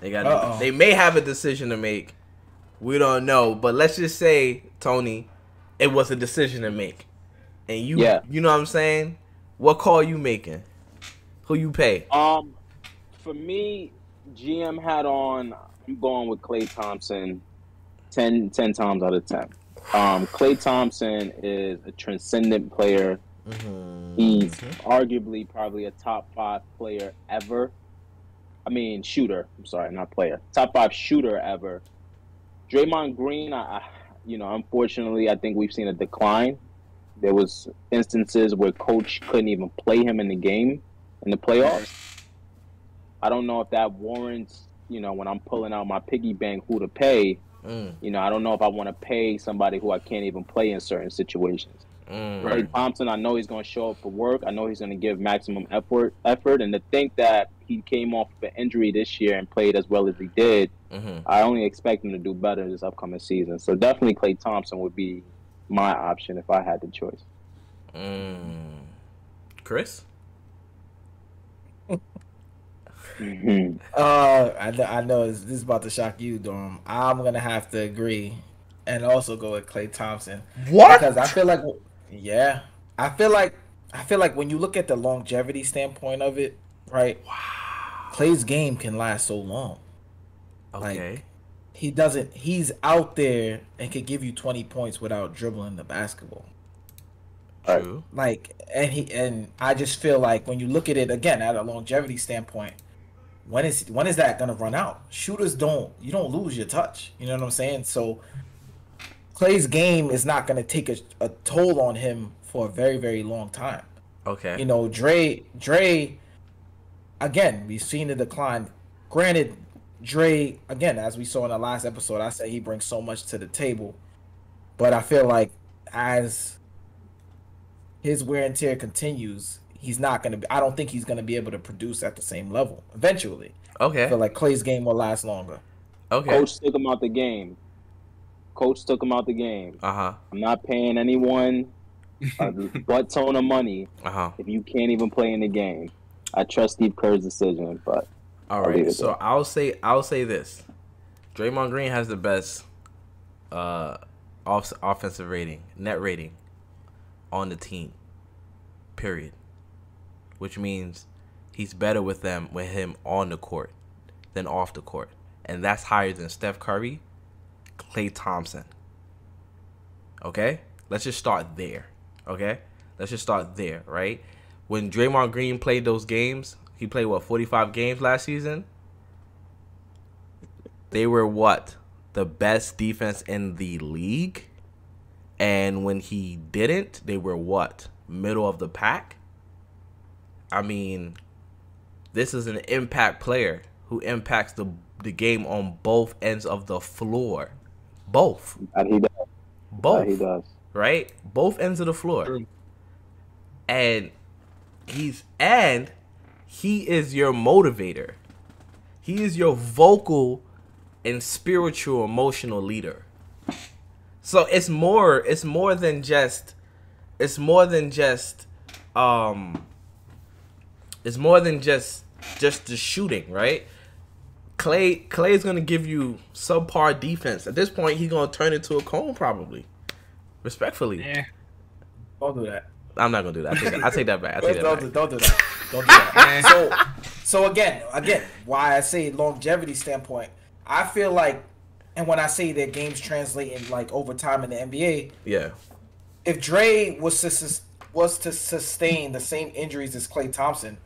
They may have a decision to make. We don't know, but let's just say, Tony, it was a decision to make, and you know what I'm saying. What call you making? Who you pay? For me, GM hat on. I'm going with Klay Thompson 10 times out of 10. Klay Thompson is a transcendent player. He's arguably probably a top 5 player ever. I mean, shooter. I'm sorry, not player. Top 5 shooter ever. Draymond Green, unfortunately, I think we've seen a decline. There was instances where coach couldn't even play him in the game in the playoffs. I don't know if that warrants, when I'm pulling out my piggy bank, who to pay. I don't know if I want to pay somebody who I can't even play in certain situations. Klay Thompson, I know he's going to show up for work. I know he's going to give maximum effort. And to think that he came off of an injury this year and played as well as he did, I only expect him to do better this upcoming season. So definitely Klay Thompson would be my option if I had the choice. Chris? I know this is about to shock you, Dorm. I'm going to have to agree and also go with Klay Thompson. What? Because I feel like... Yeah, I feel like when you look at the longevity standpoint of it, right? Wow, Klay's game can last so long. Okay, like, he's out there and could give you 20 points without dribbling the basketball. True. And I just feel like when you look at it again at a longevity standpoint, when is that gonna run out? Shooters don't lose your touch. You know what I'm saying? So Klay's game is not going to take a toll on him for a very, very long time. Okay. Dre, again, we've seen the decline. Granted, Dre, again, as we saw in the last episode, I said he brings so much to the table. But I feel like as his wear and tear continues, I don't think he's going to be able to produce at the same level eventually. Okay. I feel like Klay's game will last longer. Okay. Coach took him out the game. I'm not paying anyone a butt ton of money if you can't even play in the game. I trust Steve Kerr's decision, but all right. So I'll say this: Draymond Green has the best offensive rating, net rating on the team. Period. Which means he's better with him on the court than off the court, and that's higher than Steph Curry. Klay Thompson. Okay? Let's just start there. Okay? Let's just start there, right? When Draymond Green played those games, he played 45 games last season? They were what? The best defense in the league? And when he didn't, they were what? Middle of the pack? I mean, this is an impact player who impacts the game on both ends of the floor. Both. And he does. Both. He does. Right? Both ends of the floor. True. And he is your motivator. He is your vocal and spiritual emotional leader. So it's more than just the shooting, right? Klay is gonna give you subpar defense. At this point, he's gonna turn into a cone probably. Respectfully. Yeah. Don't do that. I'm not gonna do that. I take that back. Don't do that. Don't do that. So again, why I say longevity standpoint, I feel like, and when I say their games translate in like over time in the NBA, yeah. If Dre was to sustain the same injuries as Klay Thompson,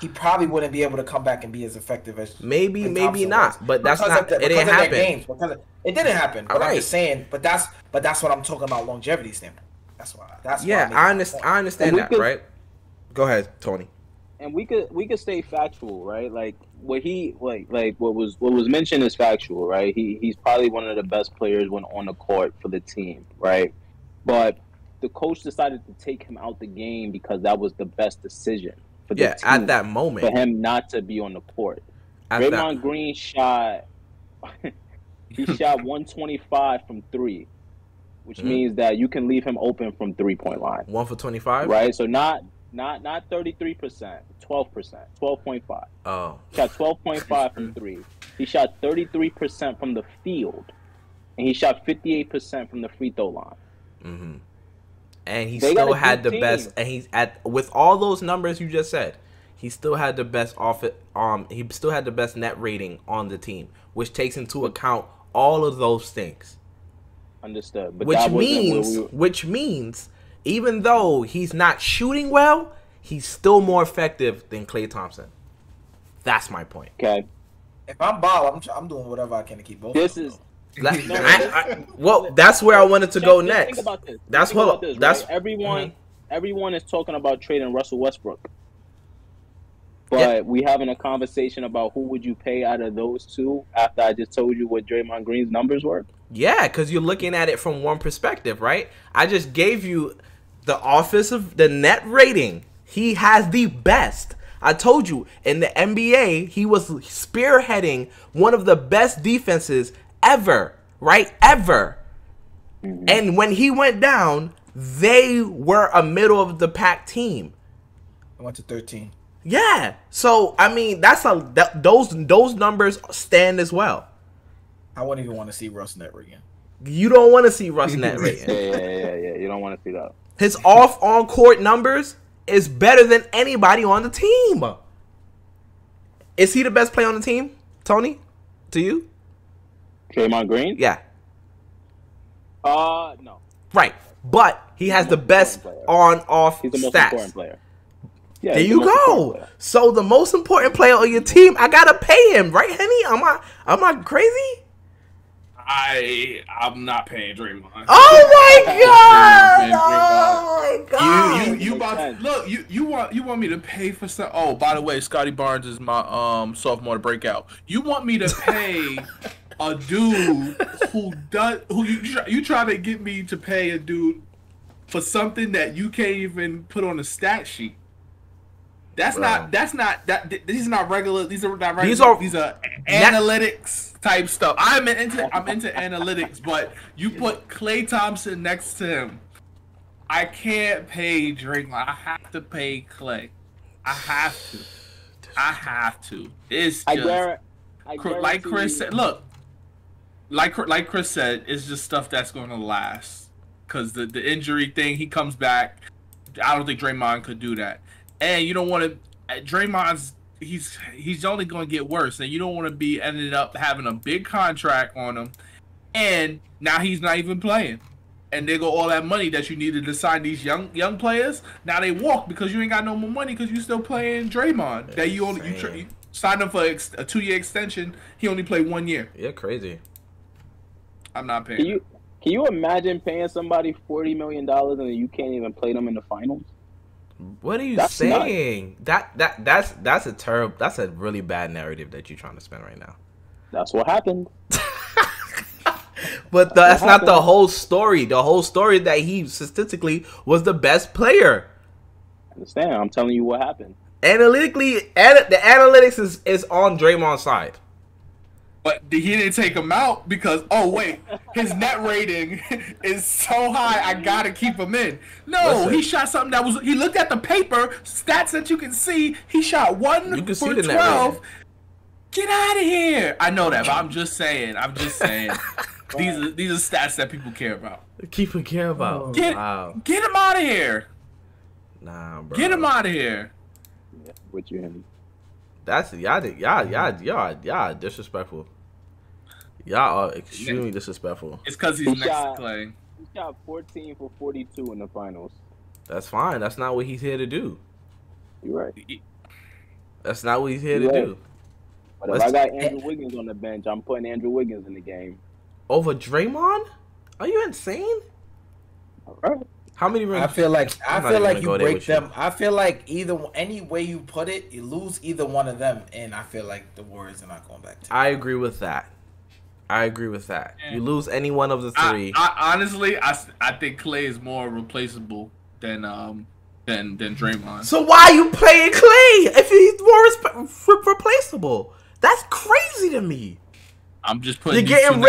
he probably wouldn't be able to come back and be as effective as maybe Thompson not. was. But that's because not. It didn't happen. It didn't happen. But Right. I'm just saying. But that's what I'm talking about longevity standpoint. That's why. I understand that. Right. Go ahead, Tony. And we could stay factual, right? Like what was mentioned is factual, right? He's probably one of the best players when on the court for the team, right? But the coach decided to take him out the game because that was the best decision for the team, at that moment, for him not to be on the court. Draymond Green shot 125 from 3, which means that you can leave him open from 3-point line. 1 for 25, right? So not 33%, 12%, 12.5. Oh, Shot 12.5 from 3. he shot 33% from the field, and he shot 58% from the free throw line. And he They got still a had the good best. team. And he's at with all those numbers you just said, he still had the best he still had the best net rating on the team, which takes into account all of those things. Understood. But Which that wasn't means, where even though he's not shooting well, he's still more effective than Klay Thompson. That's my point. okay. If I'm Bob, I'm doing whatever I can to keep both. This of them, is Well, that's where I wanted to go Just next. Think about this. That's Think what. about this, That's right? Everyone is talking about trading Russell Westbrook. But Yeah. we having a conversation about who would you pay out of those two after I just told you what Draymond Green's numbers were. Yeah, because you're looking at it from one perspective, right? I just gave you the net rating. He has the best. I told you in the NBA, he was spearheading one of the best defenses ever, right? Ever. And when he went down, they were a middle of the pack team. I went to 13. Yeah. So I mean, those numbers stand as well. I wouldn't even want to see Russ net again. You don't want to see Russ net rating. Yeah. You don't want to see that. His on court numbers is better than anybody on the team. Is he the best player on the team, Tony? To you? Draymond Green? Yeah. No. Right. But he has the best on-off He's the most stats. important player. Yeah, There he's you the most important go. player. So the most important player on your team, I gotta pay him, right, Henny? Am I crazy? I'm not paying Draymond. Oh my god! Draymond. Oh my god! You about to, look, you want me to pay for some? Oh, by the way, Scotty Barnes is my sophomore to break out. You want me to pay a dude who you try to get me to pay a dude for something that you can't even put on a stat sheet? These are not regular. These are analytics type stuff. I'm into analytics, but you put Klay Thompson next to him. I can't pay Draymond. I have to pay Klay. I have to. It's just like Chris said. Look, like Chris said, it's just stuff that's going to last. Because the injury thing, he comes back. I don't think Draymond could do that. And you don't want to. Draymond's he's only going to get worse, and you don't want to be ended up having a big contract on him, and now he's not even playing. And they go all that money that you needed to sign these young players. Now they walk because you ain't got no more money because you still playing Draymond. That you signed him for a 2-year extension. He only played 1 year. You're crazy. I'm not paying. Can you imagine paying somebody $40 million and then you can't even play them in the finals? What are you saying? That's a really bad narrative that you're trying to spin right now. That's what happened. But that's not the whole story. The whole story that he statistically was the best player. I understand. I'm telling you what happened. Analytically, the analytics is on Draymond's side. But he didn't take him out because, oh, wait, his net rating is so high, I got to keep him in. No, Listen. He shot something that was, he looked at the paper, stats that you can see, he shot 1 You can for see the net 12. rating. Get out of here. I know that, but I'm just saying. These are stats that people care about. Keep care about. Get him out of here. Nah, bro. Get him out of here. Yeah, with you and That's y'all disrespectful. Y'all are extremely disrespectful. It's because he's next to Clay. he shot 14 for 42 in the finals. That's fine. That's not what he's here to do. You're right. That's not what he's here to Right. do. But if I got Andrew Wiggins on the bench, I'm putting Andrew Wiggins in the game. Over Draymond? Are you insane? All right. How many rings? I feel like I'm not even you gonna go there break with you. them. I feel like any way you put it, you lose either one of them, and I feel like the Warriors are not going back to. I agree with that. You lose any one of the three. I honestly, I think Clay is more replaceable than Draymond. So why are you playing Clay if he's more replaceable? That's crazy to me. I'm just putting You're getting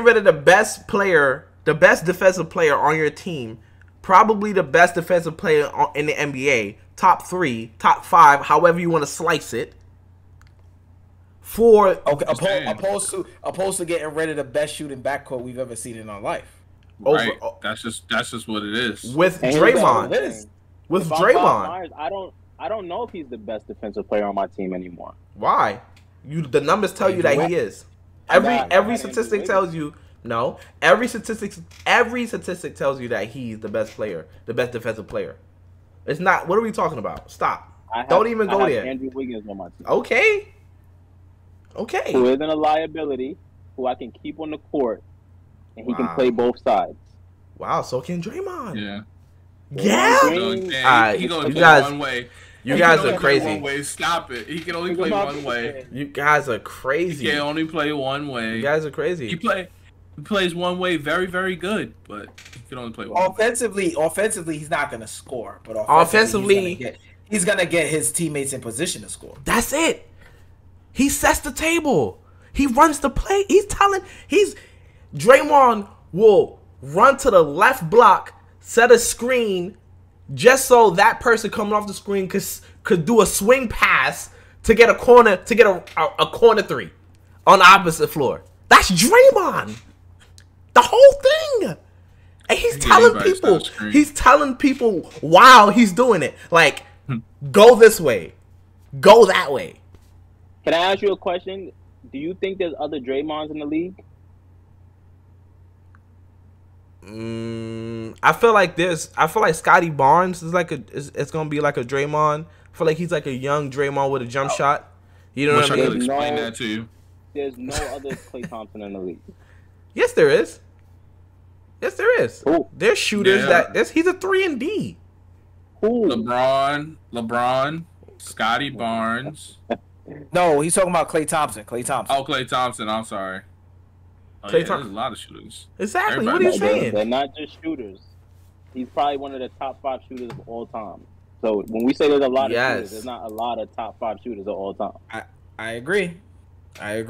rid of the best player, the best defensive player on your team, probably the best defensive player in the NBA, top 3, top 5, however you want to slice it, for Okay, saying. opposed to getting rid of the best shooting backcourt we've ever seen in our life. Right. over That's just what it is. with And here's the other Draymond. thing. With If I'm Bob Draymond, Myers, I don't know if he's the best defensive player on my team anymore. why? The numbers tell you that he is. I got Every Andrew statistic Wiggins. tells you no. Every statistic tells you that he's the best player, the best defensive player. It's not. What are we talking about? Stop. Don't even go I have there. Andrew Wiggins on my team. Okay. Who Okay. isn't a liability, who I can keep on the court, and he can Wow. play both sides. Wow. So can Draymond. Yeah. Yeah. Green, He Alright, he goes you play guys- one way. You He guys can only are play crazy. One way. Stop it. He can only Think play about one way. it. You guys are He crazy. can only play one way. You guys are crazy. He plays one way very, very good, but he can only play one way. Offensively, he's not gonna score. But Offensively- he's gonna get his teammates in position to score. That's it. He sets the table. He runs the play. Draymond will run to the left block, set a screen, just so that person coming off the screen could do a swing pass to get a corner a corner three on the opposite floor. That's Draymond. The whole thing. And he's telling anybody people, start screen. he's telling people while he's doing it, like, go this way, go that way. Can I ask you a question? Do you think there's other Draymonds in the league? I feel like Scotty Barnes is it's gonna be like a Draymond. I feel like he's like a young Draymond with a jump shot. You know Wish what I I could mean? explain No. that to you. There's no other Klay Thompson in the league. Yes, there is. Yes, there is. Who? There's shooters Yeah. he's a 3-and-D. Who? LeBron, Scotty Barnes. No, he's talking about Klay Thompson. Klay Thompson. Oh, Klay Thompson. I'm sorry. Oh, Klay yeah, Thompson. there's a lot of shooters. Exactly. Everybody- What are you They're saying? not just shooters. He's probably one of the top 5 shooters of all time. So when we say there's a lot of Yes. shooters, there's not a lot of top 5 shooters of all time. I agree. I Yeah.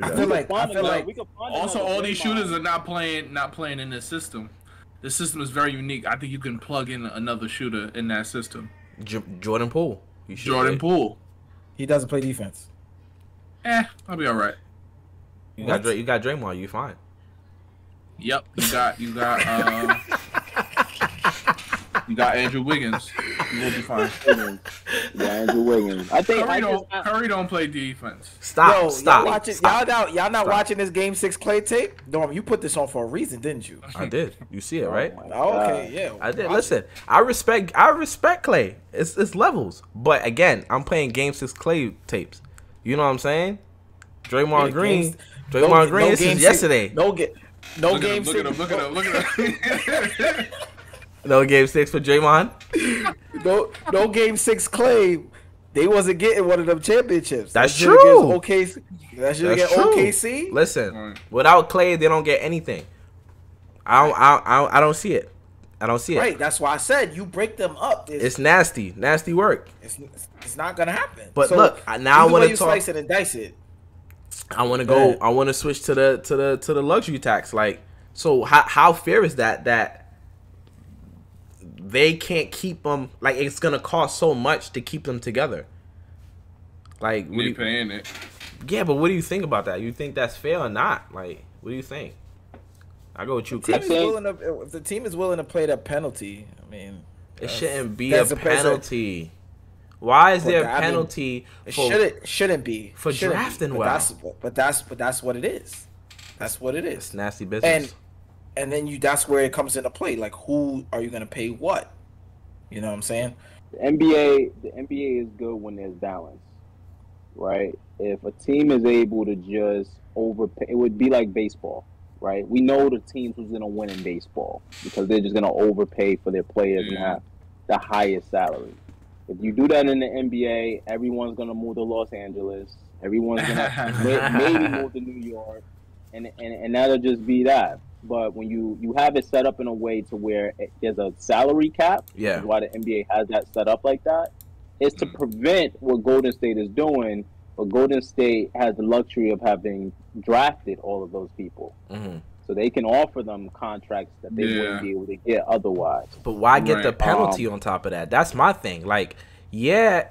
feel like We could find Also, another all these Draymond. shooters are not playing in this system. The system is very unique. I think you can plug in another shooter in that system. Jordan Poole. You should Jordan say. Poole. he doesn't play defense. I'll be all right. You got Draymond. You fine. Yep, you got Andrew Wiggins. You will be fine. Wiggins. Yeah, Andrew Wiggins. I think Curry don't play defense. Stop. Yo, Stop. y'all not Stop. watching this Game 6 Klay tape? Norm, you put this on for a reason, didn't you? I did. You see it, right? Oh, okay, yeah. I did. Listen, I respect Clay. It's levels. But again, I'm playing Game 6 Clay tapes. You know what I'm saying? Draymond Yeah, Green. games- Draymond Green. This Game is 6 yesterday. No Game Look at 6. him. Look at him. No Game 6 for Draymond. No Game 6 Klay. They wasn't getting one of them championships. That's That should've true. against OKC. That should That's get true. OKC. Listen, Right. without Clay, they don't get anything. I don't see it. I don't see it. Right, that's why I said you break them up. It's nasty work. It's not gonna happen. But So, look, now I either want way to you talk. slice it and dice it. I want to Go go. ahead. I want to switch to the luxury tax. Like, so how fair is that they can't keep them? Like, it's gonna cost so much to keep them together. Like, what do We you, paying it. yeah, but what do you think about that? You think that's fair or not? Like, what do you think? I go with you, Team Chris. is willing to, if the team is willing to play that penalty, I mean, It shouldn't be that's a a precedent. penalty. Why is there a I mean, penalty it for? shouldn't be for Shouldn't be. drafting But well. that's what it is. That's what it It's is. nasty business. And then that's where it comes into play. Like, who are you gonna pay what? You know what I'm saying? The NBA is good when there's balance, right? If a team is able to just overpay, it would be like baseball, right? We know the teams who's going to win in baseball because they're just going to overpay for their players and have the highest salary. If you do that in the NBA, everyone's going to move to Los Angeles. Everyone's going to maybe move to New York, and that'll just be that. But when you have it set up in a way to where there's a salary cap, Yeah. which is why the NBA has that set up like that, is to prevent what Golden State is doing. But Golden State has the luxury of having drafted all of those people. Mhm. So they can offer them contracts that they wouldn't be able to get otherwise. But why get the Right. penalty on top of that? That's my thing. Like, yeah,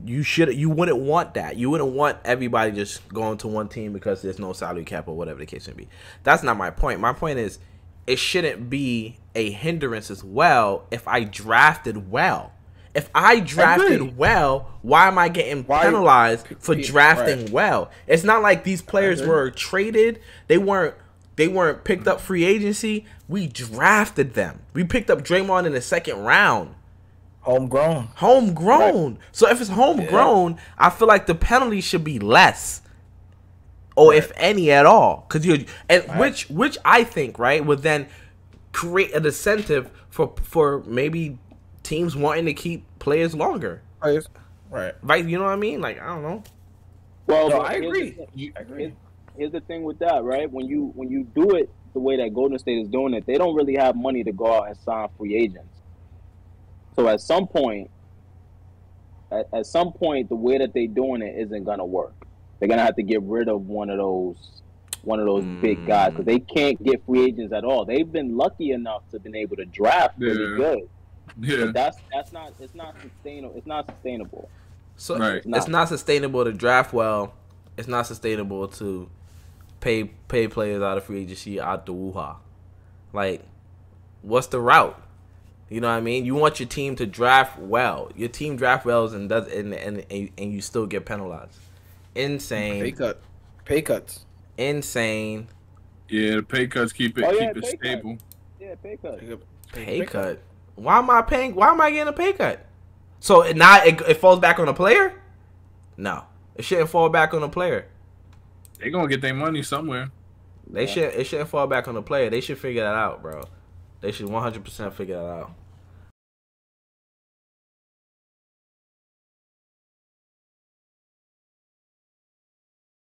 you wouldn't want that. You wouldn't want everybody just going to one team because there's no salary cap or whatever the case may be. That's not my point. My point is it shouldn't be a hindrance as well if I drafted well. If I drafted well, why am I getting penalized for drafting well? It's not like these players were traded. They weren't picked up free agency. We drafted them. We picked up Draymond in the second round. Homegrown. Right. So if it's homegrown, I feel like the penalty should be less, or if any at all, which I think would then create an incentive for maybe teams wanting to keep players longer. Right. You know what I mean? Like, I don't know. Well, no, I agree. Here's the thing with that, right? When you do it the way that Golden State is doing it, they don't really have money to go out and sign free agents. So at some point, the way that they're doing it isn't gonna work. They're gonna have to get rid of one of those big guys because they can't get free agents at all. They've been lucky enough to been able to draft really good. Yeah, but it's not sustainable. It's not sustainable. So it's not sustainable to draft well. It's not sustainable to pay players out of free agency out the woo-ha. Like, what's the route? You know what I mean? You want your team to draft well. Your team draft well and you still get penalized. Insane. Pay cuts. Insane. Yeah, the pay cuts keep it stable. Cut. Yeah, pay cut. Pay cut. Why am I getting a pay cut? So now it falls back on the player? No. It shouldn't fall back on the player. They're gonna get their money somewhere. It shouldn't fall back on the player. They should figure that out, bro. They should 100% figure that out.